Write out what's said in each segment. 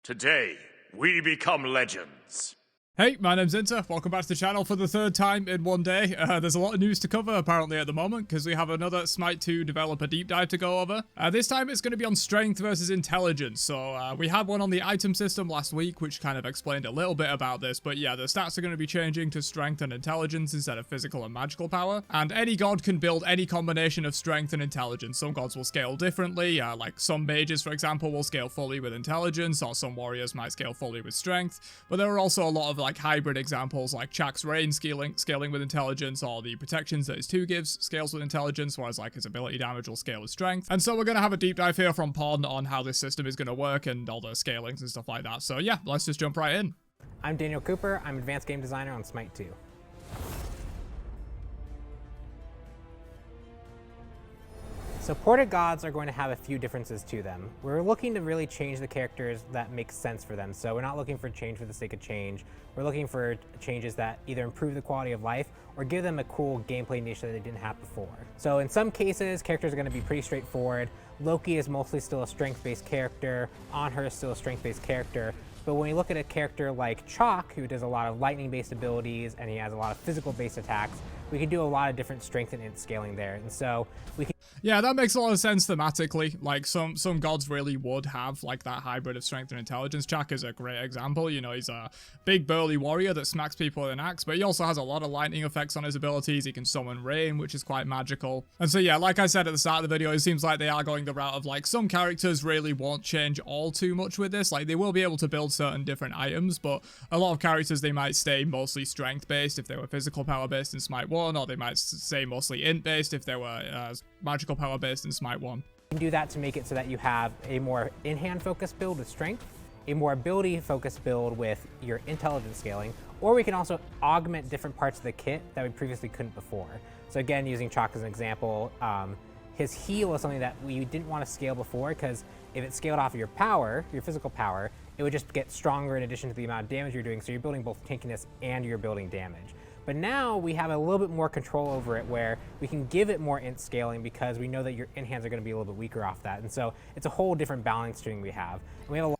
Today, we become legends. Hey, my name's Inter. Welcome back to the channel for the third time in one day. There's a lot of news to cover apparently at the moment because we have another Smite 2 developer deep dive to go over. This time it's going to be on strength versus intelligence. So we had one on the item system last week which kind of explained a little bit about this. But yeah, the stats are going to be changing to strength and intelligence instead of physical and magical power. And any god can build any combination of strength and intelligence. Some gods will scale differently. Like some mages, for example, will scale fully with intelligence, or some warriors might scale fully with strength. But there are also a lot of like hybrid examples like Chak's Rain scaling with intelligence, or the protections that his 2 gives scales with intelligence, whereas like his ability damage will scale with strength. And so we're going to have a deep dive here from Pon on how this system is going to work and all the scalings and stuff like that. So yeah, let's just jump right in. I'm Daniel Cooper. I'm advanced game designer on Smite 2. So ported gods are going to have a few differences to them. We're looking to really change the characters that make sense for them. So we're not looking for change for the sake of change. We're looking for changes that either improve the quality of life or give them a cool gameplay niche that they didn't have before. So in some cases, characters are going to be pretty straightforward. Loki is mostly still a strength-based character. Anhur is still a strength-based character. But when we look at a character like Chak, who does a lot of lightning-based abilities and he has a lot of physical-based attacks, we can do a lot of different strength and int scaling there. And so we can... Yeah, that makes a lot of sense thematically. Like some gods really would have like that hybrid of strength and intelligence. Chak is a great example. You know, he's a big burly warrior that smacks people with an axe, but he also has a lot of lightning effects on his abilities. He can summon rain, which is quite magical. And so yeah, like I said at the start of the video, it seems like they are going the route of like some characters really won't change all too much with this. Like they will be able to build certain different items, but a lot of characters, they might stay mostly strength based if they were physical power based in Smite 1, or they might stay mostly int based if they were magical power based in Smite 1. You can do that to make it so that you have a more in-hand focused build with strength, a more ability focused build with your intelligence scaling, or we can also augment different parts of the kit that we previously couldn't before. So again, using Chak as an example, his heal is something that we didn't want to scale before, because if it scaled off of your power, your physical power, it would just get stronger in addition to the amount of damage you're doing, so you're building both tankiness and you're building damage. But now we have a little bit more control over it where we can give it more int scaling because we know that your int hands are going to be a little bit weaker off that. And so it's a whole different balance string we have. And we have a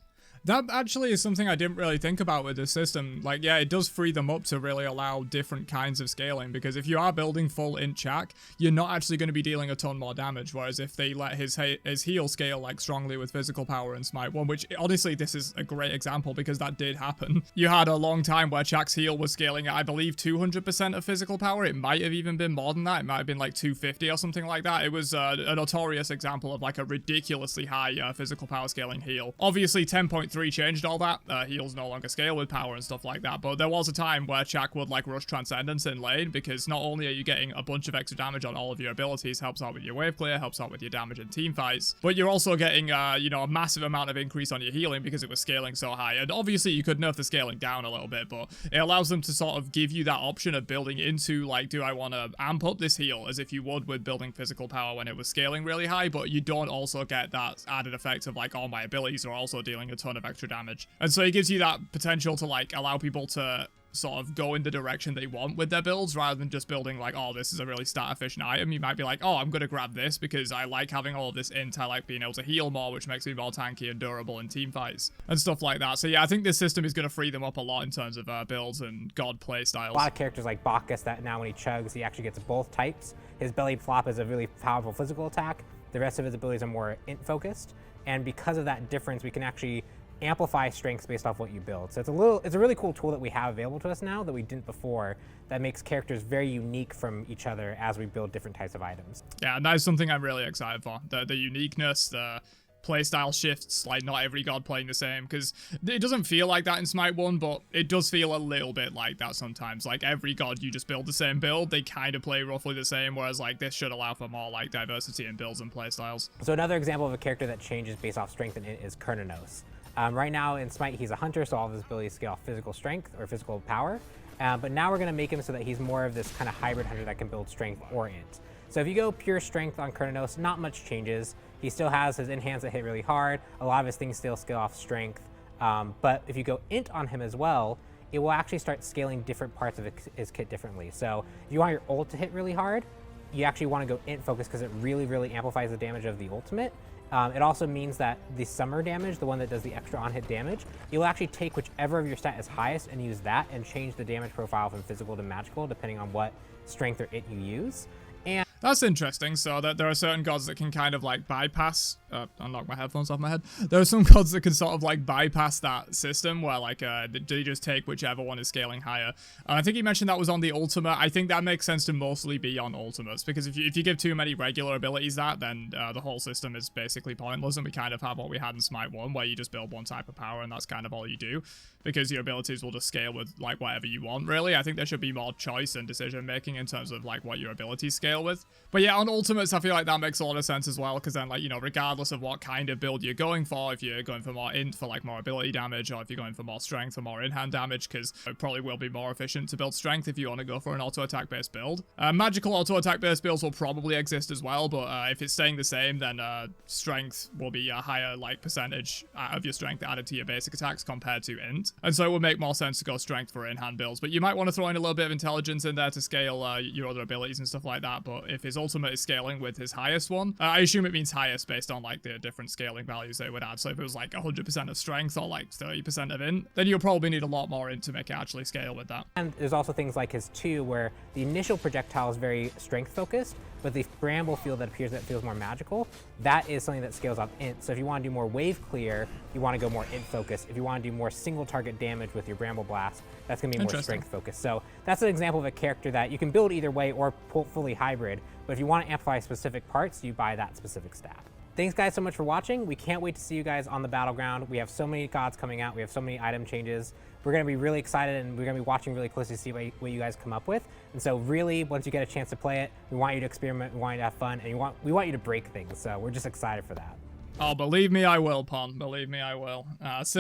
That actually is something I didn't really think about with this system. Like, yeah, it does free them up to really allow different kinds of scaling, because if you are building full int Chak, you're not actually going to be dealing a ton more damage, whereas if they let his heal scale like strongly with physical power in Smite 1, which honestly this is a great example because that did happen. You had a long time where Chak's heal was scaling at, I believe, 200% of physical power. It might have even been more than that. It might have been like 250 or something like that. It was a notorious example of like a ridiculously high physical power scaling heal. Obviously 10.3 changed all that. Heals no longer scale with power and stuff like that, but there was a time where Chak would like rush Transcendence in lane, because not only are you getting a bunch of extra damage on all of your abilities, helps out with your wave clear, helps out with your damage in team fights, but you're also getting you know, a massive amount of increase on your healing because it was scaling so high. And obviously you could nerf the scaling down a little bit, but it allows them to sort of give you that option of building into like, do I want to amp up this heal as if you would with building physical power when it was scaling really high, but you don't also get that added effect of like, all my abilities are also dealing a ton of extra damage. And so it gives you that potential to like allow people to sort of go in the direction they want with their builds, rather than just building like, oh, this is a really stat efficient item. You might be like, oh, I'm going to grab this because I like having all of this int, I like being able to heal more, which makes me more tanky and durable in team fights and stuff like that. So yeah, I think this system is going to free them up a lot in terms of builds and god play styles. A lot of characters like Bacchus that now when he chugs, he actually gets both types. His belly flop is a really powerful physical attack. The rest of his abilities are more int focused. And because of that difference, we can actually amplify strengths based off what you build. So it's a really cool tool that we have available to us now that we didn't before, that makes characters very unique from each other as we build different types of items. Yeah, and that is something I'm really excited for. The uniqueness, the playstyle shifts, like not every god playing the same, because it doesn't feel like that in Smite 1, but it does feel a little bit like that sometimes. Like every god, you just build the same build, they kind of play roughly the same, whereas like this should allow for more like diversity in builds and playstyles. So another example of a character that changes based off strength and int is Cernunnos. Right now in Smite, he's a hunter, so all of his abilities scale off physical strength or physical power. But now we're going to make him so that he's more of this kind of hybrid hunter that can build strength or int. So if you go pure strength on Cernunnos, not much changes. He still has his int hands that hit really hard. A lot of his things still scale off strength. But if you go int on him as well, it will actually start scaling different parts of his kit differently. So if you want your ult to hit really hard, you actually want to go int focus because it really, really amplifies the damage of the ultimate. It also means that the summer damage, the one that does the extra on-hit damage, you'll actually take whichever of your stat is highest and use that and change the damage profile from physical to magical depending on what strength or it you use. And that's interesting. So that there are certain gods that can kind of like bypass. I'll knock my headphones off my head. There are some gods that can sort of like bypass that system where like they just take whichever one is scaling higher. I think you mentioned that was on the ultimate. I think that makes sense to mostly be on ultimates, because if you give too many regular abilities then the whole system is basically pointless, and we kind of have what we had in Smite 1 where you just build one type of power and that's kind of all you do, because your abilities will just scale with like whatever you want, really. I think there should be more choice and decision making in terms of like what your abilities scale with. But yeah, on ultimates, I feel like that makes a lot of sense as well, because then, like, you know, regardless of what kind of build you're going for, if you're going for more int for like more ability damage, or if you're going for more strength or more in-hand damage, because it probably will be more efficient to build strength if you want to go for an auto attack based build. Magical auto attack based builds will probably exist as well, but if it's staying the same, then strength will be a higher like percentage of your strength added to your basic attacks compared to int, and so it would make more sense to go strength for in-hand builds. But you might want to throw in a little bit of intelligence in there to scale your other abilities and stuff like that. But if his ultimate is scaling with his highest one, I assume it means highest based on like the different scaling values they would add. So if it was like 100% of strength or like 30% of int, then you'll probably need a lot more int to make it actually scale with that. And there's also things like his 2 where the initial projectile is very strength focused, but the bramble field that appears that feels more magical, that is something that scales off int. So if you want to do more wave clear, you want to go more int focused. If you want to do more single target damage with your bramble blast, that's going to be more strength focused. So that's an example of a character that you can build either way or fully hybrid, but if you want to amplify specific parts, you buy that specific stat. Thanks guys so much for watching. We can't wait to see you guys on the battleground. We have so many gods coming out. We have so many item changes. We're going to be really excited, and we're going to be watching really closely to see what you guys come up with. And so really, once you get a chance to play it, we want you to experiment, we want you to have fun, and we want you to break things. So we're just excited for that. Oh, believe me, I will, Pon. Believe me, I will. So,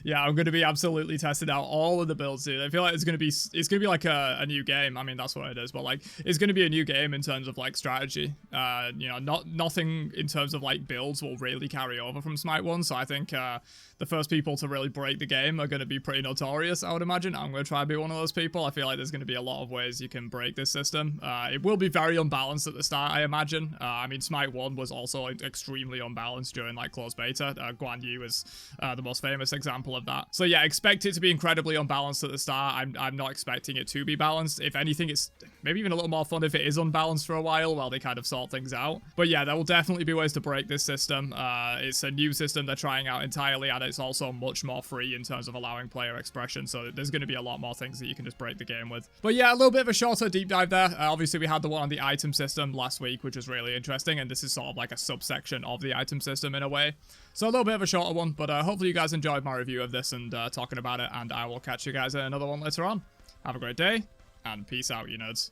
yeah, I'm going to be absolutely testing out all of the builds, dude. I feel like it's going to be like a new game. I mean, that's what it is, but like, it's going to be a new game in terms of like strategy. You know, nothing in terms of like builds will really carry over from Smite 1. So I think the first people to really break the game are going to be pretty notorious, I would imagine. I'm going to try to be one of those people. I feel like there's going to be a lot of ways you can break this system. It will be very unbalanced at the start, I imagine. I mean, Smite 1 was also extremely unbalanced during like closed beta. Guan Yu is the most famous example of that. So yeah, expect it to be incredibly unbalanced at the start. I'm not expecting it to be balanced. If anything, it's maybe even a little more fun if it is unbalanced for a while they kind of sort things out. But yeah, there will definitely be ways to break this system. It's a new system they're trying out entirely, and it's also much more free in terms of allowing player expression. So there's going to be a lot more things that you can just break the game with. But yeah, a little bit of a shorter deep dive there. Obviously, we had the one on the item system last week, which was really interesting, and this is sort of like a subsection of the item system in a way. So a little bit of a shorter one, but hopefully you guys enjoyed my review of this and talking about it, and I will catch you guys in another one later on. Have a great day, and peace out, you nerds.